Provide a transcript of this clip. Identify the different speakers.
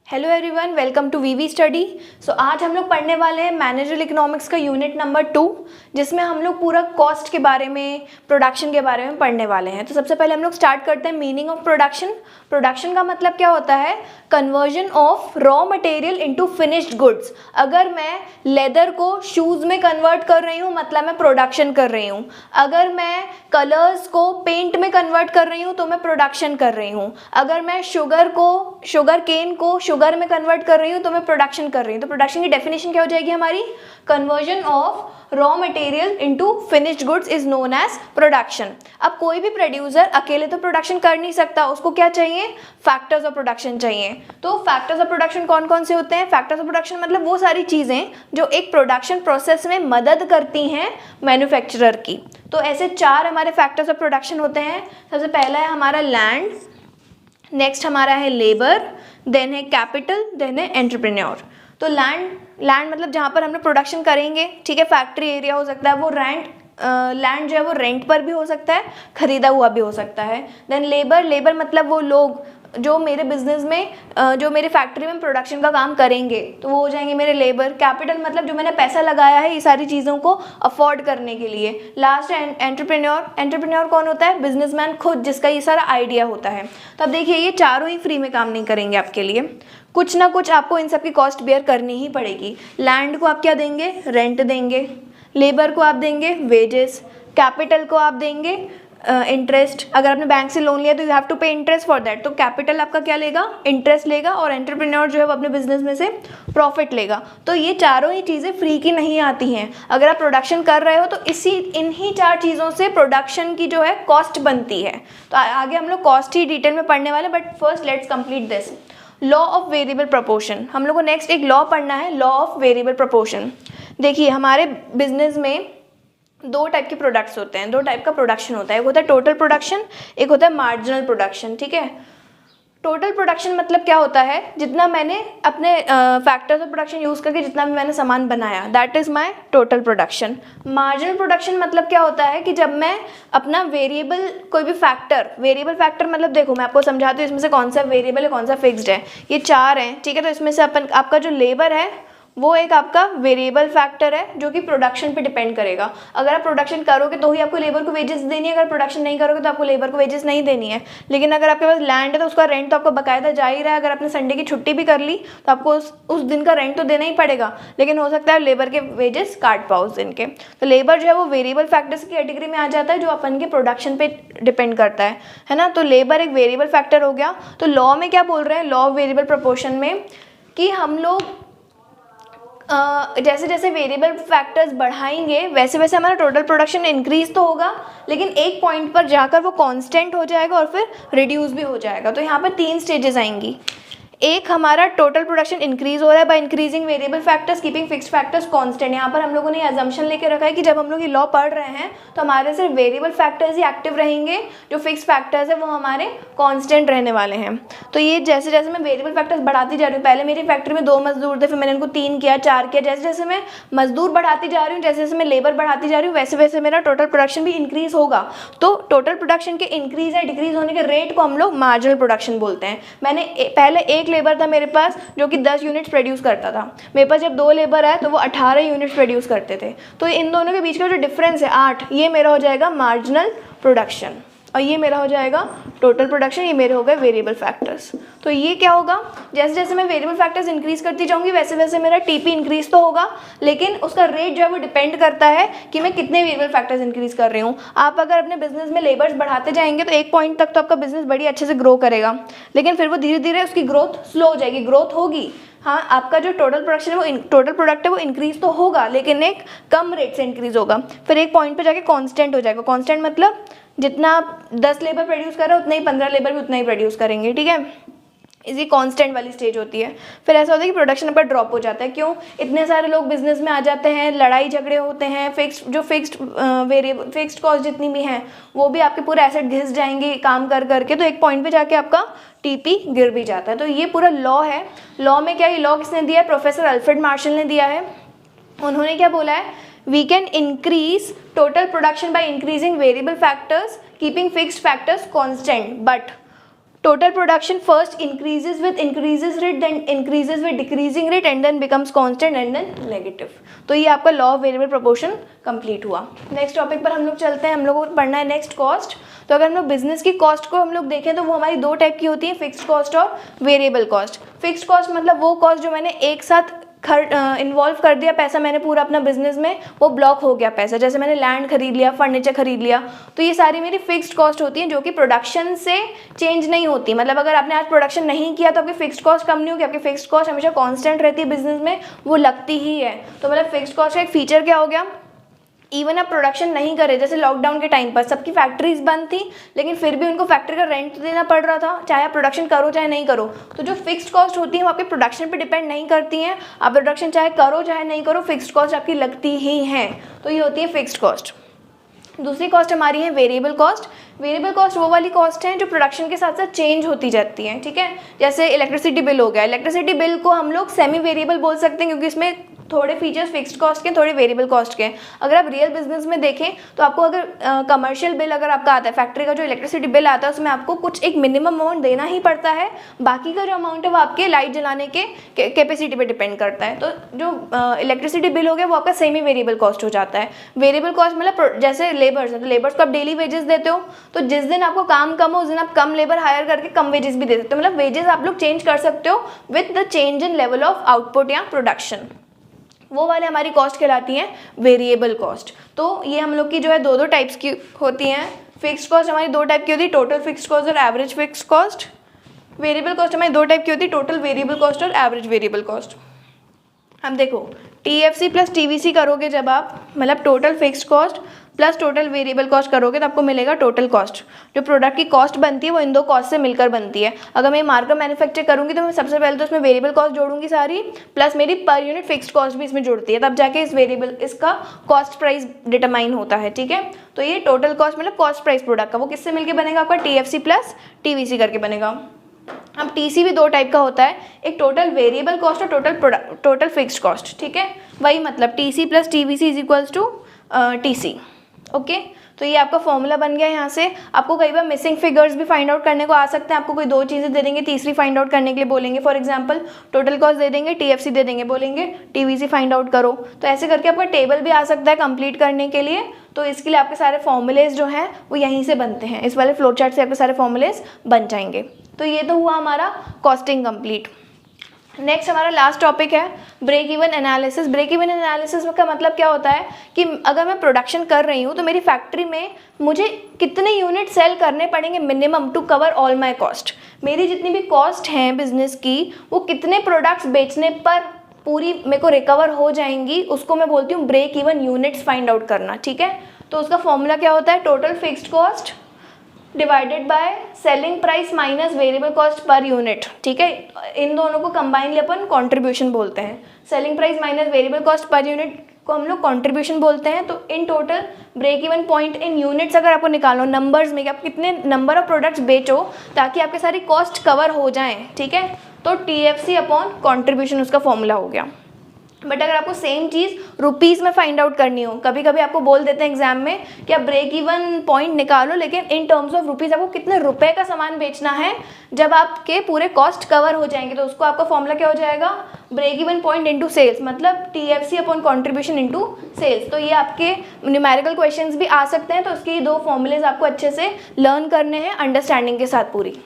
Speaker 1: Hello everyone, welcome to VV study. So आज हम लोग पढ़ने वाले हैं मैनेजरल इकोनॉमिक्स का यूनिट नंबर 2, जिसमें हम लोग पूरा कॉस्ट के बारे में, प्रोडक्शन के बारे में पढ़ने वाले हैं। तो सबसे पहले हम लोग स्टार्ट करते हैं मीनिंग ऑफ प्रोडक्शन। प्रोडक्शन का मतलब क्या होता है? Conversion of raw material into finished goods. अगर मैं लेदर को शूज़ में कन्वर्ट कर रही हूँ मतलब मैं प्रोडक्शन कर रही हूँ। अगर मैं कलर्स को पेंट में कन्वर्ट कर रही हूँ तो मैं प्रोडक्शन कर रही हूँ। अगर मैं शुगर केन को शुगर में कन्वर्ट कर रही हूँ तो मैं प्रोडक्शन कर रही हूँ। तो प्रोडक्शन की डेफिनेशन क्या हो जाएगी हमारी? Conversion of raw material into finished goods is known as production. अब कोई भी प्रोड्यूसर अकेले तो प्रोडक्शन कर नहीं सकता, उसको क्या चाहिए? फैक्टर्स ऑफ प्रोडक्शन चाहिए। तो फैक्टर्स ऑफ प्रोडक्शन कौन कौन से होते हैं? फैक्टर्स ऑफ प्रोडक्शन मतलब वो सारी चीज़ें जो एक प्रोडक्शन प्रोसेस में मदद करती हैं मैन्युफैक्चरर की। तो ऐसे 4 हमारे फैक्टर्स ऑफ प्रोडक्शन होते हैं। सबसे पहला है हमारा लैंड, नेक्स्ट हमारा है लेबर, देन है कैपिटल, देन है एंटरप्रेन्योर। तो लैंड मतलब जहाँ पर हम लोग प्रोडक्शन करेंगे, ठीक है, फैक्ट्री एरिया हो सकता है, वो लैंड जो है वो रेंट पर भी हो सकता है, खरीदा हुआ भी हो सकता है। देन लेबर मतलब वो लोग जो मेरे बिजनेस में जो मेरे फैक्ट्री में प्रोडक्शन का काम करेंगे तो वो हो जाएंगे मेरे लेबर। कैपिटल मतलब जो मैंने पैसा लगाया है ये सारी चीज़ों को अफोर्ड करने के लिए। लास्ट है एंटरप्रेन्योर कौन होता है? बिजनेसमैन खुद, जिसका ये सारा आइडिया होता है। तो अब देखिए ये चारों ही फ्री में काम नहीं करेंगे आपके लिए, कुछ ना कुछ आपको इन सब की कॉस्ट बेयर करनी ही पड़ेगी। लैंड को आप क्या देंगे? रेंट देंगे। लेबर को आप देंगे वेजेस। कैपिटल को आप देंगे इंटरेस्ट। अगर आपने बैंक से लोन लिया तो यू हैव टू पे इंटरेस्ट फॉर दैट। तो कैपिटल आपका क्या लेगा? इंटरेस्ट लेगा। और एंटरप्रेन्योर जो है वो अपने बिजनेस में से प्रॉफिट लेगा। तो ये चारों ही चीज़ें फ्री की नहीं आती हैं। अगर आप प्रोडक्शन कर रहे हो तो इन्हीं 4 चीज़ों से प्रोडक्शन की जो है कॉस्ट बनती है। तो आगे हम लोग कॉस्ट ही डिटेल में पढ़ने वाले, but first let's complete this. Law of variable proportion, हम लोग को नेक्स्ट एक लॉ पढ़ना है, लॉ ऑफ वेरिएबल प्रोपोर्शन। देखिए हमारे बिजनेस में 2 टाइप के प्रोडक्ट्स होते हैं, 2 टाइप का प्रोडक्शन होता है। एक होता है टोटल प्रोडक्शन, एक होता है मार्जिनल प्रोडक्शन, ठीक है। टोटल प्रोडक्शन मतलब क्या होता है? जितना मैंने अपने फैक्टर्स ऑफ प्रोडक्शन यूज़ करके जितना भी मैंने सामान बनाया, that is my total production. Marginal production मतलब क्या होता है कि जब मैं अपना वेरिएबल कोई भी वेरिएबल फैक्टर मतलब देखो मैं आपको समझाती हूँ इसमें से कौन सा वेरिएबल है कौन सा फिक्स्ड है। ये 4 हैं, ठीक है। तो इसमें से आपका जो लेबर है वो एक आपका वेरिएबल फैक्टर है जो कि प्रोडक्शन पे डिपेंड करेगा। अगर आप प्रोडक्शन करोगे तो ही आपको लेबर को वेजेस देनी है, अगर प्रोडक्शन नहीं करोगे तो आपको लेबर को वेजेस नहीं देनी है। लेकिन अगर आपके पास लैंड है तो उसका रेंट तो आपको बकायदा जा ही रहा है। अगर आपने संडे की छुट्टी भी कर ली तो आपको उस दिन का रेंट तो देना ही पड़ेगा, लेकिन हो सकता है लेबर के वेजेस काट पाओ उस दिन के। तो लेबर जो है वो वेरिएबल फैक्टर्स की कैटेगरी में आ जाता है जो अपन के प्रोडक्शन पे डिपेंड करता है ना। तो लेबर एक वेरिएबल फैक्टर हो गया। तो लॉ में क्या बोल रहे हैं? लॉ ऑफ वेरिएबल प्रोपोर्शन में कि हम लोग जैसे जैसे वेरिएबल फैक्टर्स बढ़ाएंगे वैसे वैसे हमारा टोटल प्रोडक्शन इंक्रीज तो होगा, लेकिन एक पॉइंट पर जाकर वो कांस्टेंट हो जाएगा और फिर रिड्यूस भी हो जाएगा। तो यहाँ पर 3 स्टेजेस आएंगी। एक हमारा टोटल प्रोडक्शन इंक्रीज हो रहा है bye increasing variable factors keeping fixed factors constant. यहाँ पर हम लोगों ने अजम्पशन लेके रखा है कि जब हम लोग ये लॉ पढ़ रहे हैं तो हमारे सिर्फ वेरिएबल फैक्टर्स ही एक्टिव रहेंगे, जो फिक्स्ड फैक्टर्स है वो हमारे कांस्टेंट रहने वाले हैं। तो ये जैसे जैसे मैं वेरिएबल फैक्टर्स बढ़ाती जा रही हूँ, पहले मेरी फैक्ट्री में 2 मजदूर थे, फिर मैंने इनको 3 किया, 4 किया, जैसे जैसे मैं मजदूर बढ़ाती जा रही हूँ, जैसे जैसे मैं लेबर बढ़ाती जा रही हूँ, वैसे वैसे मेरा टोटल प्रोडक्शन भी इंक्रीज होगा। तो टोटल प्रोडक्शन के इंक्रीज या डिक्रीज होने के रेट को हम लोग मार्जिनल प्रोडक्शन बोलते हैं। मैंने पहले एक लेबर था मेरे पास जो कि 10 यूनिट्स प्रोड्यूस करता था, मेरे पास जब 2 लेबर आए तो वो 18 यूनिट्स प्रोड्यूस करते थे। तो इन दोनों के बीच का जो डिफरेंस है 8, ये मेरा हो जाएगा मार्जिनल प्रोडक्शन और ये मेरा हो जाएगा टोटल प्रोडक्शन। ये मेरे हो गए वेरिएबल फैक्टर्स। तो ये क्या होगा? जैसे जैसे मैं वेरिएबल फैक्टर्स इंक्रीज करती जाऊंगी वैसे वैसे मेरा टीपी इंक्रीज तो होगा, लेकिन उसका रेट जो है वो डिपेंड करता है कि मैं कितने वेरिएबल फैक्टर्स इंक्रीज कर रही हूँ। आप अगर अपने बिजनेस में लेबर्स बढ़ाते जाएंगे तो एक पॉइंट तक तो आपका बिजनेस बड़ी अच्छे से ग्रो करेगा, लेकिन फिर वो धीरे धीरे उसकी ग्रोथ स्लो हो जाएगी। ग्रोथ होगी, हाँ, आपका जो टोटल प्रोडक्शन है वो टोटल प्रोडक्ट है वो इंक्रीज तो होगा, लेकिन एक कम रेट से इंक्रीज होगा। फिर एक पॉइंट पे जाके कांस्टेंट हो जाएगा। कांस्टेंट मतलब जितना आप 10 लेबर प्रोड्यूस कर रहे हो उतना ही 15 लेबर भी उतना ही प्रोड्यूस करेंगे, ठीक है। इसी कांस्टेंट वाली स्टेज होती है। फिर ऐसा होता है कि प्रोडक्शन पर ड्रॉप हो जाता है। क्यों? इतने सारे लोग बिजनेस में आ जाते हैं, लड़ाई झगड़े होते हैं, फिक्स्ड कॉस्ट जितनी भी हैं वो भी आपके पूरे एसेट घिस जाएंगे काम कर करके। तो एक पॉइंट पे जाके आपका टीपी गिर भी जाता है। तो ये पूरा लॉ है। लॉ में क्या, ये लॉ किसने दिया है? प्रोफेसर अल्फ्रेड मार्शल ने दिया है। उन्होंने क्या बोला है? We can increase total production by increasing variable factors keeping fixed factors constant, but total production first increases with increases rate, then increases with decreasing rate and then becomes constant and then negative. तो ये आपका law of variable proportion complete हुआ। Next topic पर हम लोग चलते हैं। हम लोग को पढ़ना है नेक्स्ट कॉस्ट। तो अगर हम लोग बिजनेस की कॉस्ट को हम लोग देखें तो वो हमारी दो टाइप की होती है, फिक्स्ड कॉस्ट और वेरिएबल कॉस्ट। फिक्स्ड कॉस्ट मतलब वो कॉस्ट जो मैंने एक साथ इन्वॉल्व कर दिया पैसा, मैंने पूरा अपना बिजनेस में, वो ब्लॉक हो गया पैसा, जैसे मैंने लैंड खरीद लिया, फर्नीचर खरीद लिया, तो ये सारी मेरी फिक्स्ड कॉस्ट होती है जो कि प्रोडक्शन से चेंज नहीं होती। मतलब अगर आपने आज प्रोडक्शन नहीं किया तो आपकी फिक्स्ड कॉस्ट कम नहीं होगी, आपकी फिक्स्ड कॉस्ट हमेशा कांस्टेंट रहती है बिजनेस में, वो लगती ही है। तो मतलब फिक्स्ड कॉस्ट का एक फीचर क्या हो गया, इवन आप प्रोडक्शन नहीं करे, जैसे लॉकडाउन के टाइम पर सबकी फैक्ट्रीज बंद थी लेकिन फिर भी उनको फैक्ट्री का रेंट देना पड़ रहा था, चाहे आप प्रोडक्शन करो चाहे नहीं करो। तो जो फिक्स्ड कॉस्ट होती है वो आपके प्रोडक्शन पे डिपेंड नहीं करती हैं, आप प्रोडक्शन चाहे करो चाहे नहीं करो, फिक्स्ड कॉस्ट आपकी लगती ही हैं। तो ये होती है फिक्स्ड कॉस्ट। दूसरी कॉस्ट हमारी है वेरिएबल कॉस्ट। वेरिएबल कॉस्ट वो वाली कॉस्ट है जो प्रोडक्शन के साथ साथ चेंज होती जाती है, ठीक है। जैसे इलेक्ट्रिसिटी बिल हो गया, इलेक्ट्रिसिटी बिल को हम लोग सेमी वेरिएबल बोल सकते हैं क्योंकि इसमें थोड़े फीचर्स फिक्स्ड कॉस्ट के, थोड़े वेरिएबल कॉस्ट के। अगर आप रियल बिजनेस में देखें तो आपको अगर कमर्शियल बिल अगर आपका आता है, फैक्ट्री का जो इलेक्ट्रिसिटी बिल आता है उसमें आपको कुछ एक मिनिमम अमाउंट देना ही पड़ता है, बाकी का जो अमाउंट है वो आपके लाइट जलाने के कैपेसिटी पे डिपेंड करता है। तो जो इलेक्ट्रिसिटी बिल हो गया वो आपका सेमी वेरिएबल कॉस्ट हो जाता है। वेरिएबल कॉस्ट मतलब जैसे लेबर्स है तो लेबर्स को आप डेली वेजेस देते हो, तो जिस दिन आपको काम कम हो उस दिन आप कम लेबर हायर करके कम वेजेस भी दे सकते हो। मतलब वेजेस आप लोग चेंज कर सकते हो with the change in level of output या प्रोडक्शन, वो वाले हमारी कॉस्ट कहलाती हैं वेरिएबल कॉस्ट। तो ये हम लोग की जो है दो टाइप्स की होती हैं। फिक्स्ड कॉस्ट हमारी दो टाइप की होती है, टोटल फिक्स्ड कॉस्ट और average fixed cost. Variable cost हमारी दो टाइप की होती है, टोटल वेरिएबल कॉस्ट और एवरेज वेरिएबल कॉस्ट। अब देखो TFC प्लस TVC करोगे जब आप, मतलब total fixed cost plus total variable cost करोगे तो आपको मिलेगा टोटल कॉस्ट। जो प्रोडक्ट की कॉस्ट बनती है वो इन दो कॉस्ट से मिलकर बनती है। अगर मैं मार्कर मैन्युफैक्चर करूंगी तो मैं सबसे पहले तो इसमें वेरिएबल कॉस्ट जोड़ूंगी सारी, प्लस मेरी पर यूनिट फिक्स्ड कॉस्ट भी इसमें जुड़ती है, तब जाके इसका कॉस्ट प्राइस डिटरमाइन होता है, ठीक है। तो ये टोटल कॉस्ट मतलब कॉस्ट प्राइस प्रोडक्ट का, वो किससे मिलकर बनेगा, आपका TFC प्लस TVC करके बनेगा। अब TC भी दो टाइप का होता है, एक टोटल वेरिएबल कॉस्ट और टोटल फिक्स्ड कॉस्ट, ठीक है। वही मतलब TC plus TVC is equals to TC, okay. तो ये आपका फॉर्मूला बन गया। यहाँ से आपको कई बार मिसिंग फिगर्स भी फाइंड आउट करने को आ सकते हैं, आपको कोई दो चीज़ें दे देंगे, तीसरी फाइंड आउट करने के लिए बोलेंगे। फॉर एग्जांपल टोटल कॉस्ट दे देंगे, TFC दे देंगे, बोलेंगे TVC फाइंड आउट करो। तो ऐसे करके आपका टेबल भी आ सकता है कंप्लीट करने के लिए। तो इसके लिए आपके सारे फॉर्मूलेज जो हैं वो यहीं से बनते हैं, इस वाले फ्लो चार्ट से आपके सारे फॉर्मूलेज बन जाएंगे। तो ये तो हुआ हमारा कॉस्टिंग कंप्लीट। नेक्स्ट हमारा लास्ट टॉपिक है break even analysis. Break even analysis का मतलब क्या होता है कि अगर मैं प्रोडक्शन कर रही हूँ तो मेरी फैक्ट्री में मुझे कितने यूनिट सेल करने पड़ेंगे minimum to cover all my cost. मेरी जितनी भी कॉस्ट हैं बिजनेस की वो कितने प्रोडक्ट्स बेचने पर पूरी मेरे को रिकवर हो जाएंगी, उसको मैं बोलती हूँ break even units find out करना, ठीक है। तो उसका फॉर्मूला क्या होता है, total fixed cost divided by selling price minus variable cost per unit, ठीक है। इन दोनों को कंबाइनली अपन कंट्रीब्यूशन बोलते हैं। Selling price minus variable cost per unit को हम लोग कंट्रीब्यूशन बोलते हैं। तो in total break even point in units अगर आपको निकालो नंबर्स में कि आप कितने नंबर ऑफ प्रोडक्ट्स बेचो ताकि आपके सारी कॉस्ट कवर हो जाएं, ठीक है। तो TFC अपॉन कंट्रीब्यूशन उसका फॉर्मूला हो गया। बट अगर आपको सेम चीज़ रुपीज़ में फाइंड आउट करनी हो, कभी कभी आपको बोल देते हैं एग्जाम में कि आप ब्रेक इवन पॉइंट निकालो लेकिन इन टर्म्स ऑफ रुपीज़ आपको कितने रुपए का सामान बेचना है जब आपके पूरे कॉस्ट कवर हो जाएंगे। तो उसको आपका फॉर्मूला क्या हो जाएगा, break even point into sales, मतलब TFC upon contribution into sales. तो ये आपके न्यूमेरिकल क्वेश्चंस भी आ सकते हैं, तो उसके दो फॉर्मूलेज आपको अच्छे से लर्न करने हैं अंडरस्टैंडिंग के साथ पूरी।